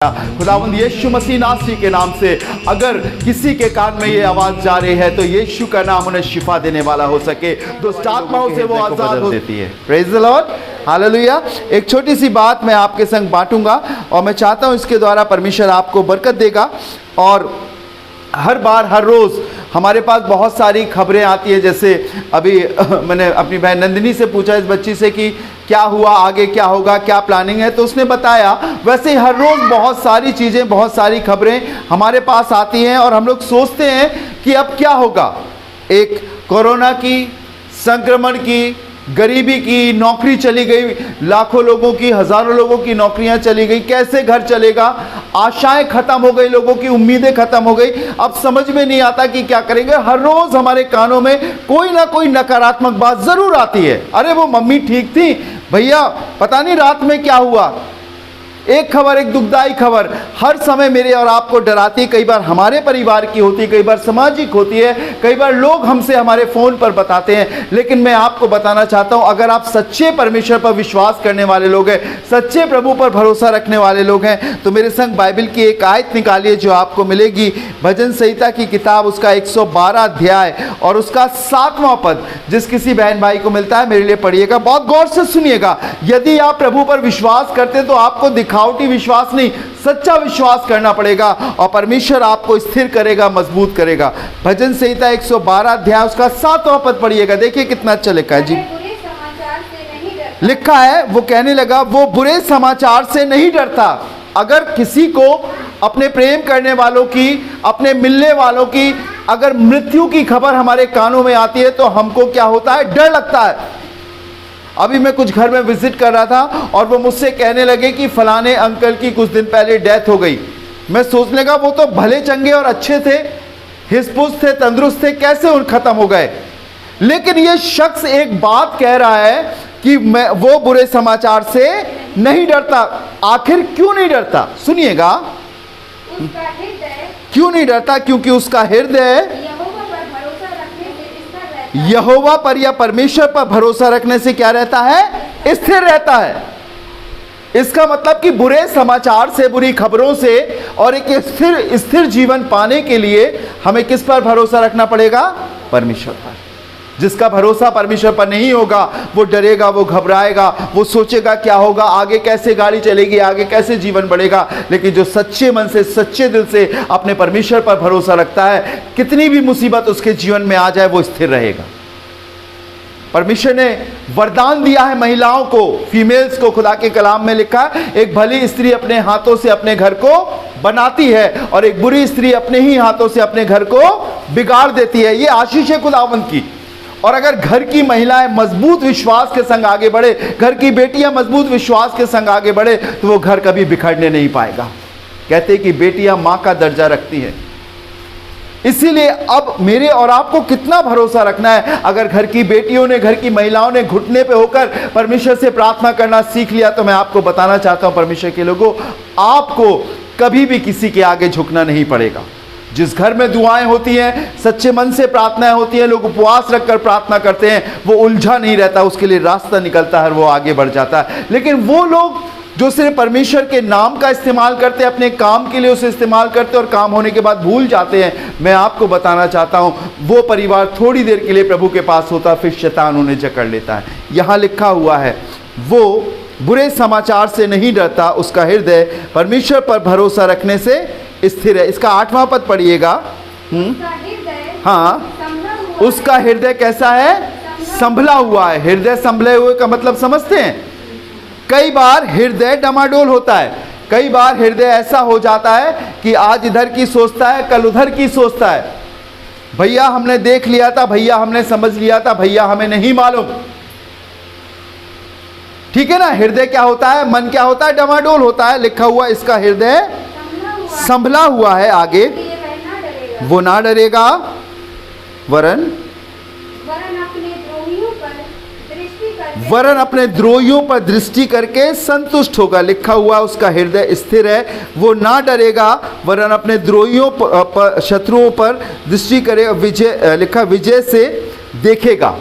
खुदावंद यीशु मसीह नासरी के नाम से अगर किसी के कान में ये आवाज जा रही है तो यीशु का नाम उन्हें शिफा देने वाला हो सके, दुष्ट आत्माओं से वो आजाद हो देती है। Praise the Lord, hallelujah. एक छोटी सी बात मैं आपके संग बांटूंगा और मैं चाहता हूं इसके द्वारा परमेश्वर आपको बरकत देगा। और हर बार हर रोज़ हमारे पास बहुत सारी खबरें आती है। जैसे अभी मैंने अपनी बहन नंदिनी से पूछा इस बच्ची से कि क्या हुआ, आगे क्या होगा, क्या प्लानिंग है, तो उसने बताया। वैसे ही हर रोज़ बहुत सारी चीज़ें, बहुत सारी खबरें हमारे पास आती हैं और हम लोग सोचते हैं कि अब क्या होगा। एक कोरोना की, संक्रमण की, गरीबी की, नौकरी चली गई, लाखों लोगों की, हज़ारों लोगों की नौकरियां चली गई, कैसे घर चलेगा, आशाएं खत्म हो गई, लोगों की उम्मीदें खत्म हो गई। अब समझ में नहीं आता कि क्या करेंगे। हर रोज़ हमारे कानों में कोई ना कोई नकारात्मक बात ज़रूर आती है। अरे वो मम्मी ठीक थी, भैया पता नहीं रात में क्या हुआ। एक खबर, एक दुखदाई खबर हर समय मेरे और आपको डराती है। कई बार हमारे परिवार की होती है, कई बार सामाजिक होती है, कई बार लोग हमसे हमारे फ़ोन पर बताते हैं। लेकिन मैं आपको बताना चाहता हूं, अगर आप सच्चे परमेश्वर पर विश्वास करने वाले लोग हैं, सच्चे प्रभु पर भरोसा रखने वाले लोग हैं, तो मेरे संग बाइबल की एक आयत निकालिए जो आपको मिलेगी भजन संहिता की किताब, उसका 112 अध्याय और उसका 7वां पद। जिस किसी बहन भाई को मिलता है मेरे लिए पढ़िएगा, बहुत गौर से सुनिएगा। यदि आप प्रभु पर विश्वास करते तो आपको दिखावटी विश्वास नहीं, सच्चा विश्वास करना पड़ेगा और परमेश्वर आपको स्थिर करेगा, मजबूत करेगा। भजन संहिता 112 अध्याय उसका 7वां पद पढ़िएगा, देखिए कितना अच्छा लिखा है जी। लिखा है, वो कहने लगा वो बुरे समाचार से नहीं डरता। अगर किसी को अपने प्रेम करने वालों की, अपने मिलने वालों की अगर मृत्यु की खबर हमारे कानों में आती है तो हमको क्या होता है, डर लगता है। अभी मैं कुछ घर में विजिट कर रहा था और वो मुझसे कहने लगे कि फलाने अंकल की कुछ दिन पहले डेथ हो गई। मैं सोचने लगा वो तो भले चंगे और अच्छे थे, हिस्पुस थे, तंदुरुस्त थे, कैसे उन खत्म हो गए। लेकिन ये शख्स एक बात कह रहा है कि मैं वो बुरे समाचार से नहीं डरता। आखिर क्यों नहीं डरता, सुनिएगा। क्यों नहीं डरता? क्योंकि उसका हृदय यहोवा पर या परमेश्वर पर भरोसा रखने से क्या रहता है, स्थिर रहता है। इसका मतलब कि बुरे समाचार से, बुरी खबरों से और एक स्थिर जीवन पाने के लिए हमें किस पर भरोसा रखना पड़ेगा, परमेश्वर पर। जिसका भरोसा परमेश्वर पर नहीं होगा वो डरेगा, वो घबराएगा, वो सोचेगा क्या होगा, आगे कैसे गाड़ी चलेगी, आगे कैसे जीवन बढ़ेगा। लेकिन जो सच्चे मन से, सच्चे दिल से अपने परमेश्वर पर भरोसा रखता है, कितनी भी मुसीबत उसके जीवन में आ जाए वो स्थिर रहेगा। परमेश्वर ने वरदान दिया है महिलाओं को, फीमेल्स को। खुदा के कलाम में लिखा है, एक भली स्त्री अपने हाथों से अपने घर को बनाती है और एक बुरी स्त्री अपने ही हाथों से अपने घर को बिगाड़ देती है। ये आशीष है खुदावंद की। और अगर घर की महिलाएं मजबूत विश्वास के संग आगे बढ़े, घर की बेटियां मजबूत विश्वास के संग आगे बढ़े, तो वो घर कभी बिखरने नहीं पाएगा। कहते हैं कि बेटियां मां का दर्जा रखती हैं। इसीलिए अब मेरे और आपको कितना भरोसा रखना है। अगर घर की बेटियों ने, घर की महिलाओं ने घुटने पे होकर परमेश्वर से प्रार्थना करना सीख लिया, तो मैं आपको बताना चाहता हूं परमेश्वर के लोगों, आपको कभी भी किसी के आगे झुकना नहीं पड़ेगा। जिस घर में दुआएं होती हैं, सच्चे मन से प्रार्थनाएं होती हैं, लोग उपवास रखकर प्रार्थना करते हैं, वो उलझा नहीं रहता, उसके लिए रास्ता निकलता है, वो आगे बढ़ जाता है। लेकिन वो लोग जो सिर्फ परमेश्वर के नाम का इस्तेमाल करते हैं, अपने काम के लिए उसे इस्तेमाल करते हैं और काम होने के बाद भूल जाते हैं, मैं आपको बताना चाहता हूं वो परिवार थोड़ी देर के लिए प्रभु के पास होता, फिर शैतान उन्हें जकड़ लेता है। यहां लिखा हुआ है, वो बुरे समाचार से नहीं डरता, उसका हृदय परमेश्वर पर भरोसा रखने से स्थिर है। इसका 8वां पद पढ़िएगा। हाँ, उसका हृदय कैसा है, संभला हुआ है। हृदय संभले हुए का मतलब समझते हैं। कई बार हृदय डमाडोल होता है, कई बार हृदय ऐसा हो जाता है कि आज इधर की सोचता है, कल उधर की सोचता है। भैया हमने देख लिया था, भैया हमने समझ लिया था, भैया हमें नहीं मालूम। ठीक है ना। हृदय क्या होता है, मन क्या होता है, डमाडोल होता है। लिखा हुआ इसका हृदय संभला हुआ है। आगे, वो ना डरेगा वरन अपने द्रोहियों पर दृष्टि करके संतुष्ट होगा। लिखा हुआ उसका हृदय स्थिर है, वो ना डरेगा वरन अपने द्रोहियों पर, शत्रुओं पर दृष्टि करे, विजय, लिखा विजय से देखेगा।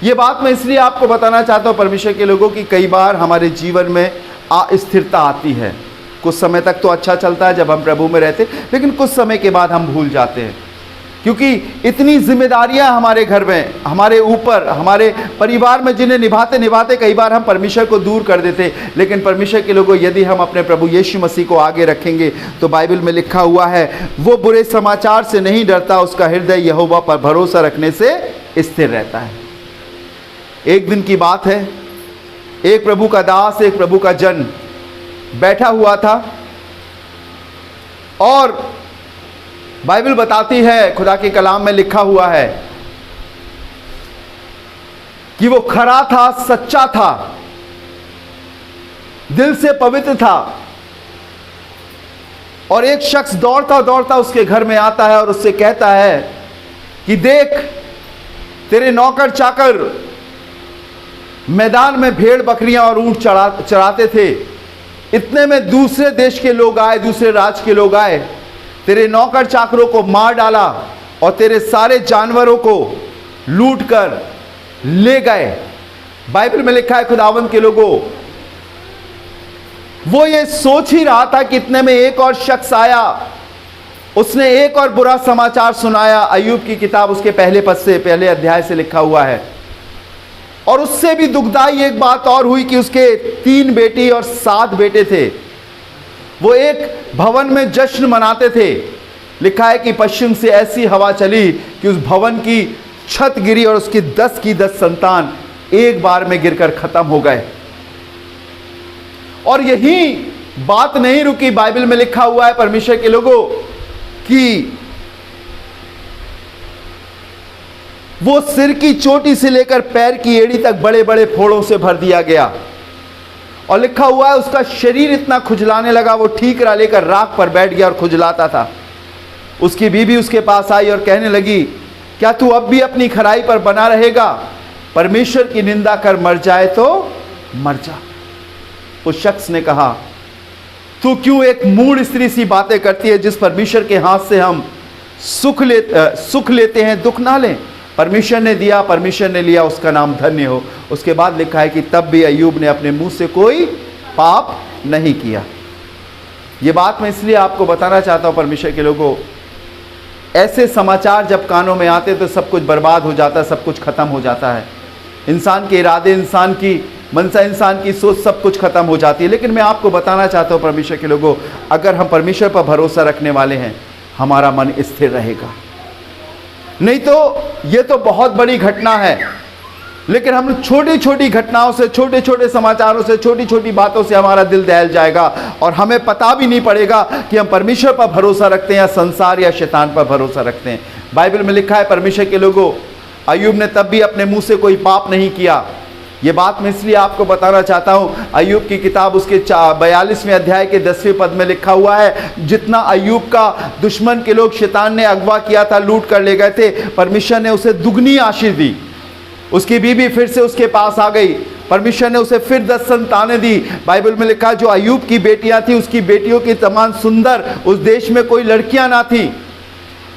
ये बात मैं इसलिए आपको बताना चाहता हूँ परमेश्वर के लोगों की, कई बार हमारे जीवन में अस्थिरता आती है। कुछ समय तक तो अच्छा चलता है जब हम प्रभु में रहते, लेकिन कुछ समय के बाद हम भूल जाते हैं, क्योंकि इतनी जिम्मेदारियां हमारे घर में, हमारे ऊपर, हमारे परिवार में, जिन्हें निभाते निभाते कई बार हम परमेश्वर को दूर कर देते। लेकिन परमेश्वर के लोगों, यदि हम अपने प्रभु यीशु मसीह को आगे रखेंगे तो बाइबल में लिखा हुआ है, वो बुरे समाचार से नहीं डरता, उसका हृदय यहोवा पर भरोसा रखने से स्थिर रहता है। एक दिन की बात है, एक प्रभु का दास, एक प्रभु का जन बैठा हुआ था और बाइबल बताती है, खुदा के कलाम में लिखा हुआ है कि वो खरा था, सच्चा था, दिल से पवित्र था। और एक शख्स दौड़ता दौड़ता उसके घर में आता है और उससे कहता है कि देख, तेरे नौकर चाकर मैदान में भेड़ बकरियां और ऊंट चराते थे, इतने में दूसरे देश के लोग आए, दूसरे राज्य के लोग आए, तेरे नौकर चाकरों को मार डाला और तेरे सारे जानवरों को लूट कर ले गए। बाइबल में लिखा है, खुदावंद के लोगों, वो ये सोच ही रहा था कि इतने में एक और शख्स आया, उसने एक और बुरा समाचार सुनाया। अय्यूब की किताब उसके पहले पद से, पहले अध्याय से लिखा हुआ है। और उससे भी दुखदाई एक बात और हुई कि उसके 3 बेटी और 7 बेटे थे। वो एक भवन में जश्न मनाते थे। लिखा है कि पश्चिम से ऐसी हवा चली कि उस भवन की छत गिरी और उसकी 10 की 10 संतान एक बार में गिरकर खत्म हो गए। और यही बात नहीं रुकी, बाइबल में लिखा हुआ है परमेश्वर के लोगों कि वो सिर की चोटी से लेकर पैर की एड़ी तक बड़े बड़े फोड़ों से भर दिया गया। और लिखा हुआ है उसका शरीर इतना खुजलाने लगा, वो ठीकरा लेकर राख पर बैठ गया और खुजलाता था। उसकी बीवी उसके पास आई और कहने लगी, क्या तू अब भी अपनी खराई पर बना रहेगा? परमेश्वर की निंदा कर मर जाए तो मर जा। उस शख्स ने कहा, तू क्यों एक मूढ़ स्त्री सी बातें करती है, जिस परमेश्वर के हाथ से हम सुख लेते हैं, दुख ना लें। परमेश्वर ने दिया, परमेश्वर ने लिया, उसका नाम धन्य हो। उसके बाद लिखा है कि तब भी अय्यूब ने अपने मुंह से कोई पाप नहीं किया। ये बात मैं इसलिए आपको बताना चाहता हूं परमेश्वर के लोगों, ऐसे समाचार जब कानों में आते तो सब कुछ बर्बाद हो जाता है, सब कुछ खत्म हो जाता है। इंसान के इरादे, इंसान की मनसा, इंसान की सोच, सब कुछ खत्म हो जाती है। लेकिन मैं आपको बताना चाहता हूं परमेश्वर के लोगों, अगर हम परमेश्वर पर भरोसा रखने वाले हैं, हमारा मन स्थिर रहेगा। नहीं तो ये तो बहुत बड़ी घटना है, लेकिन हम छोटी छोटी घटनाओं से, छोटे छोटे समाचारों से, छोटी छोटी बातों से हमारा दिल दहल जाएगा और हमें पता भी नहीं पड़ेगा कि हम परमेश्वर पर भरोसा रखते हैं या संसार या शैतान पर भरोसा रखते हैं। बाइबल में लिखा है परमेश्वर के लोगों, अय्यूब ने तब भी अपने मुंह से कोई पाप नहीं किया। ये बात मैं इसलिए आपको बताना चाहता हूं, अय्यूब की किताब उसके 42वें अध्याय के 10वें पद में लिखा हुआ है, जितना अय्यूब का दुश्मन के लोग शैतान ने अगवा किया था, लूट कर ले गए थे, परमेश्वर ने उसे दुगनी आशीष दी। उसकी बीवी फिर से उसके पास आ गई, परमेश्वर ने उसे फिर 10 संतानें दी। बाइबल में लिखा, जो अय्यूब की बेटियां थी, उसकी बेटियों की तमाम सुंदर, उस देश में कोई लड़कियां ना थी।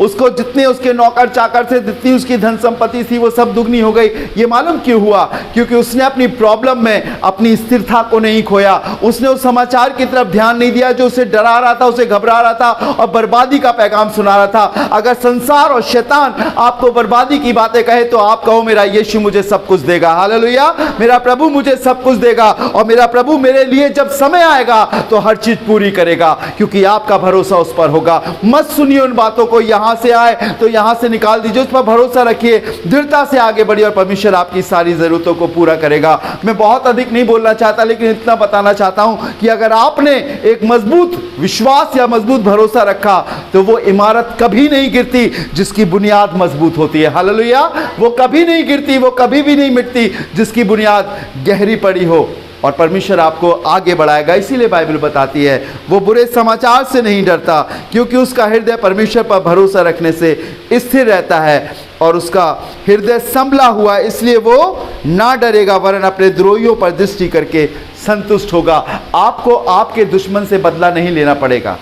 उसको जितने उसके नौकर चाकर थे, जितनी उसकी धन संपत्ति थी, वो सब दुगनी हो गई। ये मालूम क्यों हुआ? क्योंकि उसने अपनी प्रॉब्लम में अपनी स्थिरता को नहीं खोया। उसने उस समाचार की तरफ ध्यान नहीं दिया जो उसे डरा रहा था, उसे घबरा रहा था और बर्बादी का पैगाम सुना रहा था। अगर संसार और शैतान आपको बर्बादी की बातें कहे तो आप कहो, मेरा यीशु मुझे सब कुछ देगा, हालेलुया, मेरा प्रभु मुझे सब कुछ देगा और मेरा प्रभु मेरे लिए जब समय आएगा तो हर चीज पूरी करेगा, क्योंकि आपका भरोसा उस पर होगा। मत सुनिए उन बातों को, यहां से आए तो यहां से निकाल दीजिए, उस पर भरोसा रखिए, दृढ़ता से आगे बढ़िए और परमेश्वर आपकी सारी जरूरतों को पूरा करेगा। मैं बहुत अधिक नहीं बोलना चाहता, लेकिन इतना बताना चाहता हूं कि अगर आपने एक मजबूत विश्वास या मजबूत भरोसा रखा तो वो इमारत कभी नहीं गिरती जिसकी बुनियाद मजबूत होती है, हालेलुया। वो कभी नहीं गिरती, वो कभी भी नहीं मिटती जिसकी बुनियाद गहरी पड़ी हो, और परमेश्वर आपको आगे बढ़ाएगा। इसीलिए बाइबल बताती है वो बुरे समाचार से नहीं डरता, क्योंकि उसका हृदय परमेश्वर पर भरोसा रखने से स्थिर रहता है और उसका हृदय संभला हुआ है, इसलिए वो ना डरेगा, वरन अपने द्रोहियों पर दृष्टि करके संतुष्ट होगा। आपको आपके दुश्मन से बदला नहीं लेना पड़ेगा,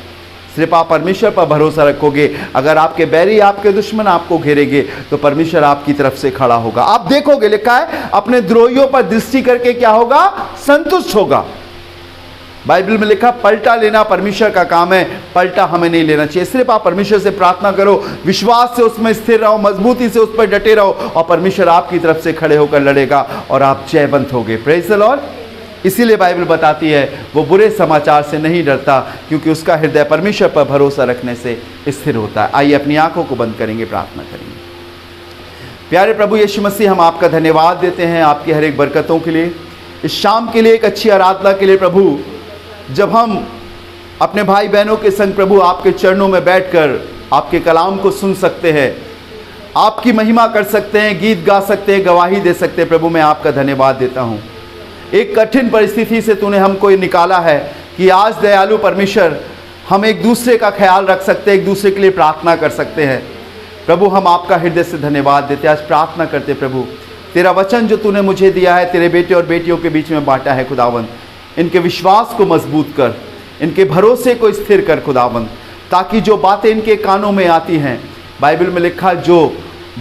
सिर्फ आप परमेश्वर पर भरोसा रखोगे। अगर आपके बैरी, आपके दुश्मन आपको घेरेंगे तो परमेश्वर आपकी तरफ से खड़ा होगा। आप देखोगे, लिखा है अपने द्रोहियों पर दृष्टि करके क्या होगा? संतुष्ट होगा। बाइबल में लिखा पलटा लेना परमेश्वर का काम है, पलटा हमें नहीं लेना चाहिए। सिर्फ आप परमेश्वर से प्रार्थना करो, विश्वास से उसमें स्थिर रहो, मजबूती से उस पर डटे रहो और परमेश्वर आपकी तरफ से खड़े होकर लड़ेगा और आप जयवंत होगे। Praise the Lord. इसीलिए बाइबल बताती है वो बुरे समाचार से नहीं डरता, क्योंकि उसका हृदय परमेश्वर पर भरोसा रखने से स्थिर होता है। आइए अपनी आंखों को बंद करेंगे, प्रार्थना करेंगे। प्यारे प्रभु यीशु मसीह, हम आपका धन्यवाद देते हैं आपकी हर एक बरकतों के लिए, इस शाम के लिए, एक अच्छी आराधना के लिए प्रभु, जब हम अपने भाई बहनों के संग प्रभु आपके चरणों में बैठकर आपके कलाम को सुन सकते हैं, आपकी महिमा कर सकते हैं, गीत गा सकते हैं, गवाही दे सकते हैं। प्रभु मैं आपका धन्यवाद देता हूँ। एक कठिन परिस्थिति से तूने हमको निकाला है कि आज दयालु परमेश्वर हम एक दूसरे का ख्याल रख सकते हैं, एक दूसरे के लिए प्रार्थना कर सकते हैं। प्रभु हम आपका हृदय से धन्यवाद देते हैं। आज प्रार्थना करते प्रभु, तेरा वचन जो तूने मुझे दिया है, तेरे बेटे और बेटियों के बीच में बांटा है खुदावंद, इनके विश्वास को मजबूत कर, इनके भरोसे को स्थिर कर खुदावंद, ताकि जो बातें इनके कानों में आती हैं, बाइबल में लिखा जो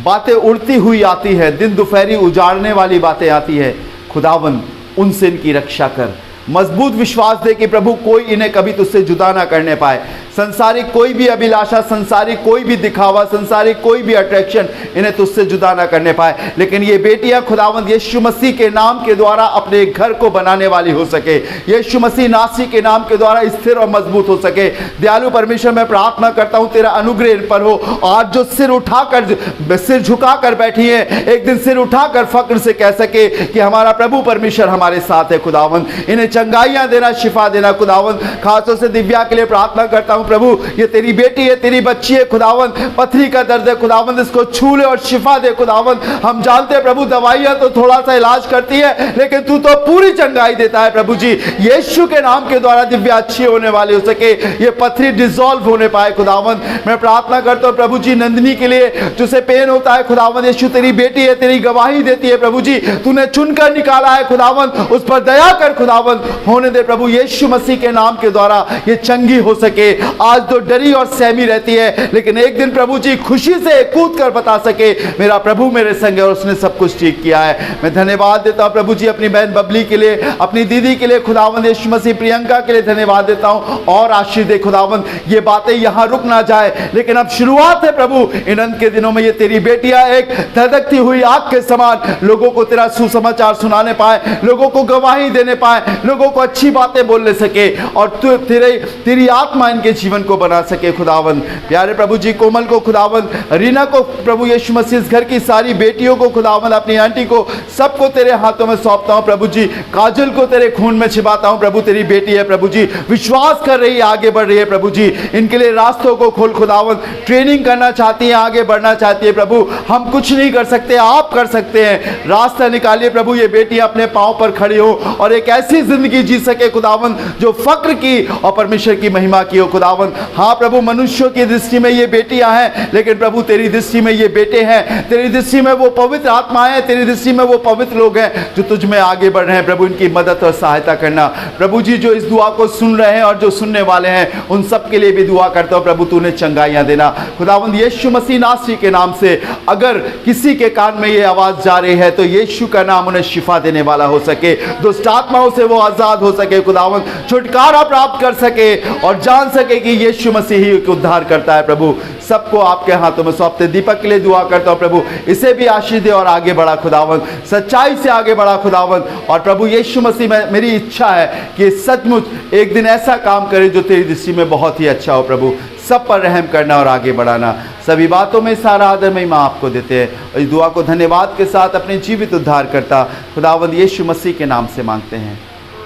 बातें उड़ती हुई आती है, दिन दोपहरी उजाड़ने वाली बातें आती है, खुदावंद उनसे इनकी रक्षा कर। मजबूत विश्वास दे कि प्रभु कोई इन्हें कभी तुझसे जुदा ना करने पाए। संसारिक कोई भी अभिलाषा, संसारिक कोई भी दिखावा, संसारिक कोई भी अट्रैक्शन इन्हें तुझसे जुदा ना करने पाए। लेकिन ये बेटियां खुदावंद यीशु मसीह के नाम के द्वारा अपने घर को बनाने वाली हो सके, यीशु मसीह नासी के नाम के द्वारा स्थिर और मजबूत हो सके। दयालु परमेश्वर मैं प्रार्थना करता हूँ तेरा अनुग्रह इन पर हो। आज जो सिर उठाकर, सिर झुकाकर बैठी है, एक दिन सिर उठाकर फक्र से कह सके कि हमारा प्रभु परमेश्वर हमारे साथ है। खुदावंद इन्हें चंगाइयां देना, शिफा देना। खुदावंद खासतौर से दिव्या के लिए प्रार्थना करता हूं प्रभु, ये तेरी बेटी है, तेरी बच्ची है खुदावंद, पथरी का दर्द है खुदावंद, इसको छू ले और शिफा दे खुदावंद। हम जानते हैं प्रभु दवाइयां तो थोड़ा सा इलाज करती है, लेकिन तू तो पूरी चंगाई देता है प्रभु जी। यीशु के नाम के द्वारा दिव्या अच्छी होने वाली हो सके, ये पथरी डिसॉल्व होने पाए खुदावंद। मैं प्रार्थना करता हूं प्रभु जी नंदिनी के लिए, जिसे पेन होता है खुदावंद, यीशु तेरी बेटी है, तेरी गवाही देती है प्रभु जी, तूने चुनकर निकाला है खुदावंद, उस पर दया कर खुदावंद, होने दे प्रभु यीशु मसीह के नाम के द्वारा ये चंगी हो सके। आज तो डरी और सहमी रहती है, लेकिन एक दिन प्रभु जी खुशी से कूद कर बता सके मेरा प्रभु मेरे संग है और उसने सब कुछ ठीक किया है। मैं धन्यवाद देता हूं प्रभु जी अपनी बहन बबली के लिए, अपनी दीदी के लिए खुदावंद, यीशु मसीह प्रियंका के लिए धन्यवाद देता हूं। और आशीष दे खुदावंद, ये बातें यहां रुक ना जाए, लेकिन अब शुरुआत है प्रभु। इन अंत के दिनों में ये तेरी बेटियां एक धधकती हुई आग के समान लोगों को तेरा सुसमाचार सुनाने पाए, लोगों को गवाही देने पाए, लोगों को अच्छी बातें बोलने सके और तेरी आत्मा इनके जीवन को बना सके खुदावंद। प्यारे प्रभु जी कोमल को खुदावंद, रीना को प्रभु यीशु मसीह, इस घर की सारी बेटियों को खुदावंद, अपनी आंटी को, सबको तेरे हाथों में सौंपता हूं प्रभु जी। काजल को तेरे खून में छिपाता हूं प्रभु, तेरी बेटी है प्रभु जी, विश्वास कर रही है, आगे बढ़ रही है प्रभु जी। इनके लिए रास्तों को खोल खुदावंद, ट्रेनिंग करना चाहती है, आगे बढ़ना चाहती है प्रभु। हम कुछ नहीं कर सकते, आप कर सकते हैं। रास्ता निकालिए प्रभु, ये बेटी अपने पांव पर खड़ी हो और एक ऐसी जिंदगी जी सके खुदावंद जो फक्र की और परमेश्वर की महिमा की हो खुदावंद। हाँ प्रभु, मनुष्यों की दृष्टि में ये बेटियां हैं, लेकिन प्रभु तेरी दृष्टि में ये बेटे हैं, तेरी दृष्टि में वो पवित्र आत्माएं हैं, तेरी दृष्टि में वो पवित्र लोग हैं जो तुझ में आगे बढ़ रहे हैं। प्रभु इनकी मदद और सहायता करना प्रभु जी। जो इस दुआ को सुन रहे हैं और जो सुनने वाले हैं, उन सब के लिए भी दुआ करता हूं प्रभु, तूने चंगाइयां देना खुदावंद यीशु मसीह नासरी के नाम से। अगर किसी के कान में ये आवाज जा रही है तो यीशु का नाम उन्हें शिफा देने वाला हो सके, दुष्ट आत्माओं से वो आजाद हो सके खुदावंद, छुटकारा प्राप्त कर सके और जान सके कि यीशु मसीह ही उद्धार करता है प्रभु। सबको आपके हाथों में सौंपते दीपक के लिए दुआ करता हूं प्रभु, इसे भी आशीष दे और आगे बढ़ा खुदावंद, सच्चाई से आगे बढ़ा खुदावंद। और प्रभु यीशु मसीह में मेरी इच्छा है कि सचमुच एक दिन ऐसा काम करे जो तेरी दृष्टि में बहुत ही अच्छा हो प्रभु। सब पर रहम करना और आगे बढ़ाना, सभी बातों में सारा आदर महिमा आपको देते हैं और इस दुआ को धन्यवाद के साथ अपने जीवित उद्धार करता खुदावंद यीशु मसीह के नाम से मांगते हैं,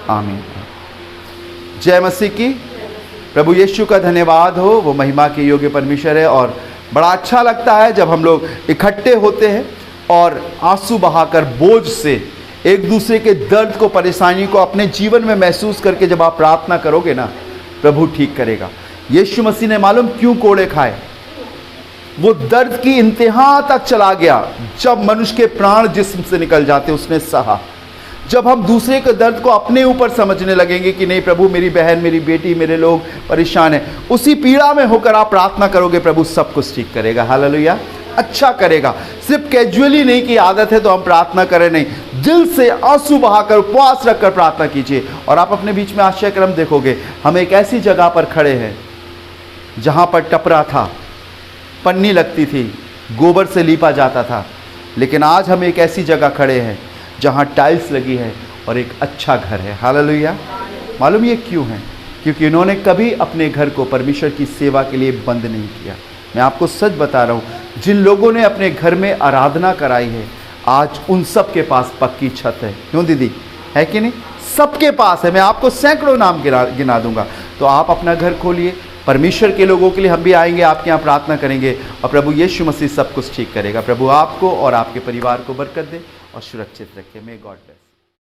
आमीन। जय मसीह की। प्रभु यीशु का धन्यवाद हो, वो महिमा के योग्य परमेश्वर है। और बड़ा अच्छा लगता है जब हम लोग इकट्ठे होते हैं और आंसू बहाकर, बोझ से, एक दूसरे के दर्द को, परेशानी को अपने जीवन में महसूस करके जब आप प्रार्थना करोगे ना, प्रभु ठीक करेगा। यीशु मसीह ने मालूम क्यों कोड़े खाए? वो दर्द की इंतहा तक चला गया। जब मनुष्य के प्राण जिस्म से निकल जाते उसने सहा। जब हम दूसरे के दर्द को अपने ऊपर समझने लगेंगे कि नहीं प्रभु, मेरी बहन, मेरी बेटी, मेरे लोग परेशान हैं, उसी पीड़ा में होकर आप प्रार्थना करोगे, प्रभु सब कुछ ठीक करेगा। हालेलुया। अच्छा करेगा। सिर्फ कैजुअली नहीं कि आदत है तो हम प्रार्थना करें, नहीं, दिल से आंसू बहाकर उपवास रखकर प्रार्थना कीजिए और आप अपने बीच में आश्चर्यक्रम देखोगे। हम एक ऐसी जगह पर खड़े हैं जहां पर टपरा था, पन्नी लगती थी, गोबर से लीपा जाता था, लेकिन आज हम एक ऐसी जगह खड़े हैं जहां टाइल्स लगी है और एक अच्छा घर है। हालेलुया। मालूम ये क्यों है? क्योंकि इन्होंने कभी अपने घर को परमेश्वर की सेवा के लिए बंद नहीं किया। मैं आपको सच बता रहा हूँ, जिन लोगों ने अपने घर में आराधना कराई है, आज उन सब के पास पक्की छत है। क्यों दीदी, है कि नहीं? सबके पास है। मैं आपको सैकड़ों नाम गिना दूंगा। तो आप अपना घर खोलिए, परमेश्वर के लोगों के लिए हम भी आएंगे, आपके यहाँ प्रार्थना करेंगे और प्रभु यीशु मसीह सब कुछ ठीक करेगा। प्रभु आपको और आपके परिवार को बरकत दे और सुरक्षित रखे। May God bless.